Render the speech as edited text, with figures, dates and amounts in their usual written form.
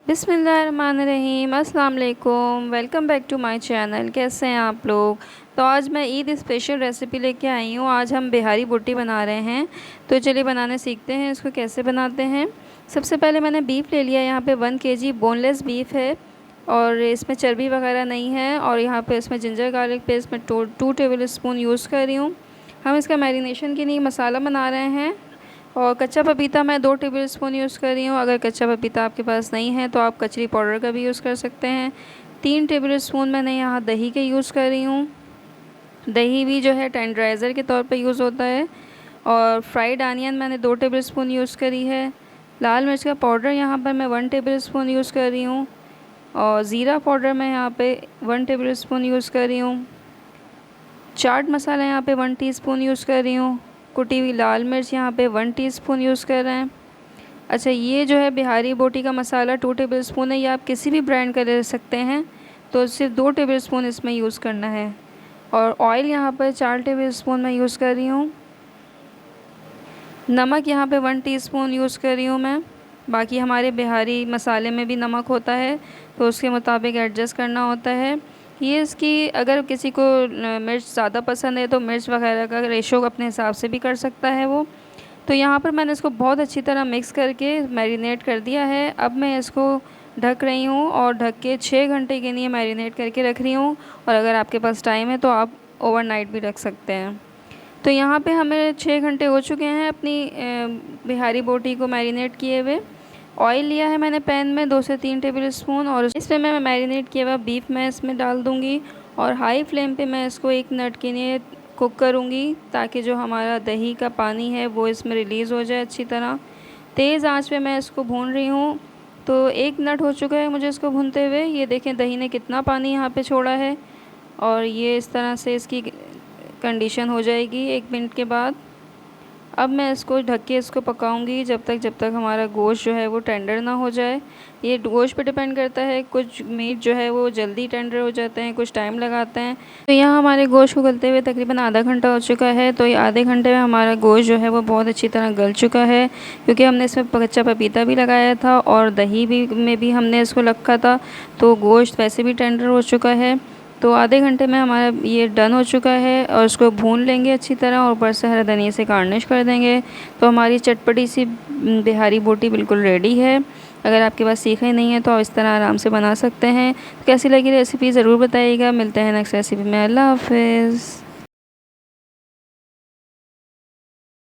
बिस्मिल्लाहिर्रहमानिर्रहीम, अस्सलाम वालेकुम। Welcome back to my channel. कैसे हैं आप लोग? तो आज मैं ईद स्पेशल रेसिपी लेके आई हूँ। आज हम बिहारी बोटी बना रहे हैं। तो चलिए बनाने सीखते हैं, इसको कैसे बनाते हैं। सबसे पहले मैंने बीफ ले लिया। यहाँ पे 1 kg बोनलेस बीफ है और इसमें चर्बी वगैरह नहीं है। और यहाँ पे इसमें जिंजर गार्लिक पेस्ट में 2 टेबल स्पून यूज़ कर रही हूँ। हम इसका मैरिनेशन के लिए मसाला बना रहे हैं। और कच्चा पपीता मैं 2 टेबल स्पून यूज़ कर रही हूँ। अगर कच्चा पपीता आपके पास नहीं है तो आप कचरी पाउडर का भी यूज़ कर सकते हैं। 3 टेबल स्पून मैंने यहाँ दही के यूज़ कर रही हूँ। दही भी जो है टेंडराइज़र के तौर पे यूज़ होता है। और फ्राइड आनियन मैंने 2 टेबल स्पून यूज़ करी है। लाल मिर्च का पाउडर यहाँ पर मैं 1 टेबल स्पून यूज़ कर रही हूँ। और ज़ीरा पाउडर मैं यहाँ पे 1 टेबल स्पून यूज़ कर रही हूँ। चाट मसाला यहाँ पे 1 टीस्पून यूज़ कर रही हूँ। कुटी हुई लाल मिर्च यहाँ पे 1 टीस्पून यूज़ कर रहे हैं। अच्छा, ये जो है बिहारी बोटी का मसाला 2 टेबल स्पून है। ये आप किसी भी ब्रांड का ले सकते हैं। तो सिर्फ 2 टेबल स्पून इसमें यूज़ करना है। और ऑयल यहाँ पर 4 टेबल स्पून मैं यूज़ कर रही हूँ। नमक यहाँ पे 1 टीस्पून यूज़ कर रही हूँ मैं। बाकी हमारे बिहारी मसाले में भी नमक होता है, तो उसके मुताबिक एडजस्ट करना होता है। ये इसकी अगर किसी को मिर्च ज़्यादा पसंद है तो मिर्च वगैरह का रेशो अपने हिसाब से भी कर सकता है वो। तो यहाँ पर मैंने इसको बहुत अच्छी तरह मिक्स करके मैरिनेट कर दिया है। अब मैं इसको ढक रही हूँ और ढक के 6 घंटे के लिए मैरिनेट करके रख रही हूँ। और अगर आपके पास टाइम है तो आप ओवरनाइट भी रख सकते हैं। तो यहाँ पे हमें 6 घंटे हो चुके हैं अपनी बिहारी बोटी को मैरिनेट किए हुए। ऑयल लिया है मैंने पैन में 2 से 3 टेबल स्पून, और इसमें मैं मैरिनेट किया हुआ बीफ मैं इसमें डाल दूँगी। और हाई फ्लेम पे मैं इसको 1 मिनट के लिए कुक करूँगी, ताकि जो हमारा दही का पानी है वो इसमें रिलीज़ हो जाए अच्छी तरह। तेज़ आंच पे मैं इसको भून रही हूँ। तो 1 मिनट हो चुका है मुझे इसको भूनते हुए। ये देखें दही ने कितना पानी यहाँ पे छोड़ा है। और ये इस तरह से इसकी कंडीशन हो जाएगी 1 मिनट के बाद। अब मैं इसको ढक के इसको पकाऊंगी जब तक हमारा गोश्त जो है वो टेंडर ना हो जाए। ये गोश्त पे डिपेंड करता है, कुछ मीट जो है वो जल्दी टेंडर हो जाते हैं, कुछ टाइम लगाते हैं। तो यहाँ हमारे गोश्त को गलते हुए तकरीबन आधा घंटा हो चुका है। तो ये आधे घंटे में हमारा गोश्त जो है वो बहुत अच्छी तरह गल चुका है, क्योंकि हमने इसमें कच्चा पपीता भी लगाया था और दही भी में भी हमने इसको रखा था। तो गोश्त वैसे भी टेंडर हो चुका है। तो आधे घंटे में हमारा ये डन हो चुका है। और इसको भून लेंगे अच्छी तरह और ऊपर से हरा धनिया से गार्निश कर देंगे। तो हमारी चटपटी सी बिहारी बोटी बिल्कुल रेडी है। अगर आपके पास सीखा ही नहीं है तो आप इस तरह आराम से बना सकते हैं। कैसी लगी रेसिपी ज़रूर बताइएगा। मिलते हैं नेक्स्ट रेसिपी में। अल्लाह हाफ़िज़।